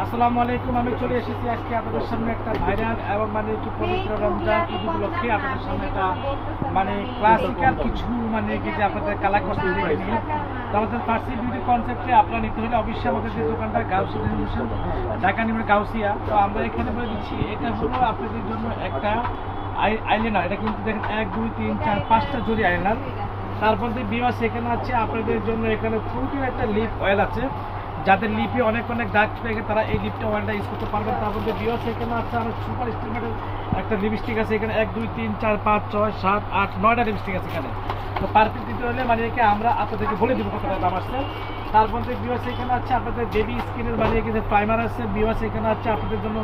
আসসালামু আলাইকুম। আমি চলে এসেছি আজকে আপনাদের সামনে একটা ভাইরাল এবং মানে কি পবিত্র রমজান ঈদ উপলক্ষে আপনাদের সামনে একটা মানে ক্লাসিক্যাল কিছু মানে কি যে আপনাদের কালার কস্টিং নিয়ে তো আমাদের ফার্সি বিউটি কনসেপ্টে আপনারা নিতে হলে অবশ্যই আমাদের যে দোকানটা গাউসিয়া টেলিভিশন ঢাকা নিমের গাউসিয়া, তো আমরা এখানে বলে দিচ্ছি এটা হলো আপনাদের জন্য একটা আইলাইনার। এটা কিন্তু দেখেন 1 2 3 4 5টা জড়ি আইলাইনার। তারপর দিয়ে বিমাস এখানে আছে আপনাদের জন্য, এখানে প্রোটিন একটা লিপ অয়েল আছে, যাদের লিপে অনেক দাগ থাকে তারা এই লিপটা অয়েলটা ইউজ করতে পারবেন। তারপর বিওস এখানে আছে আমার সুপার স্টিমেটের একটা লিপস্টিক আছে, এখানে 1 2 3 4 5 6 7 8 9টা লিপস্টিক আছে এখানে। তো পারফেক্ট দিতে হলে মানে একে আমরা আপনাদেরকে বলে দিব কত দাম আসছে। তারপর বিওস এখানে আছে আপনাদের বেবি স্কিনের মানে কিছু প্রাইমার আছে। বিওস এখানে আছে আপনাদের জন্য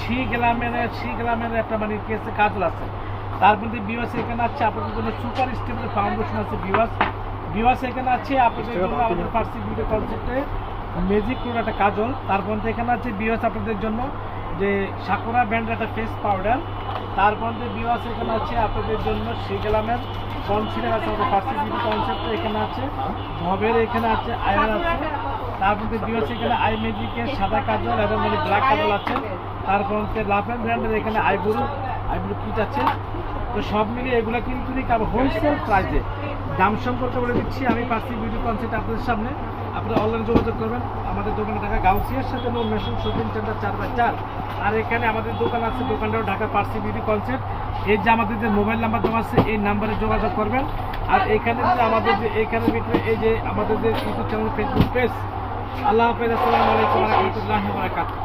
সি গ্লামের একটা মানে কি আছে কাজল আছে। তারপর বিওস এখানে আছে আপনাদের জন্য সুপার স্টিমেটের ফাউন্ডেশন আছে। বিওস এখানে আছে আপনাদের জন্য আমাদের ফার্সি বিউটি কনসেপ্টে ম্যাজিক করে একটা কাজল। তারপর এখানে আছে বিওয়াস আপনাদের জন্য যে সাকুরা ব্র্যান্ডের একটা ফেস পাউডার। তারপর বিওয়াস এখানে আছে আপনাদের জন্য সিগলামের কনসিলার আছে আমাদের ফার্সি বিউটি কনসেপ্টে। এখানে আছে ভবের, এখানে আছে আয়ার আছে। তারপর বিওয়াস এখানে আই ম্যাজিকের সাদা কাজল এবং মানে ব্ল্যাক কাজল আছে। তারপর লাফেন ব্র্যান্ডের এখানে আইব্রু কিট আছে। তো সব মিলিয়ে এগুলো কিন্তু হোলসেল প্রাইসে দাম সম্পর্কে বলে দিচ্ছি আমি ফার্সি বিউটি কনসেপ্ট আপনাদের সামনে। আপনারা অনলাইনে যোগাযোগ করবেন আমাদের দোকানে ঢাকা গাউসিয়ার সাথে ন্যাশন শপিং সেন্টার 4/4। আর এখানে আমাদের দোকান আছে, দোকানটাও ঢাকা ফার্সি বিউটি কনসেপ্ট। এই যে আমাদের যে মোবাইল নাম্বার দেওয়া আছে এই নাম্বারে যোগাযোগ করবেন। আর এখানে যে আমাদের যে এখানের ভিতরে এই যে আমাদের যে ইউটিউব চ্যানেল, ফেসবুক পেজ। আল্লাহ হাফেজ। আসসালামু আলাইকুম ওয়া রাহমাতুল্লাহি ওয়া বারাকাতুহু।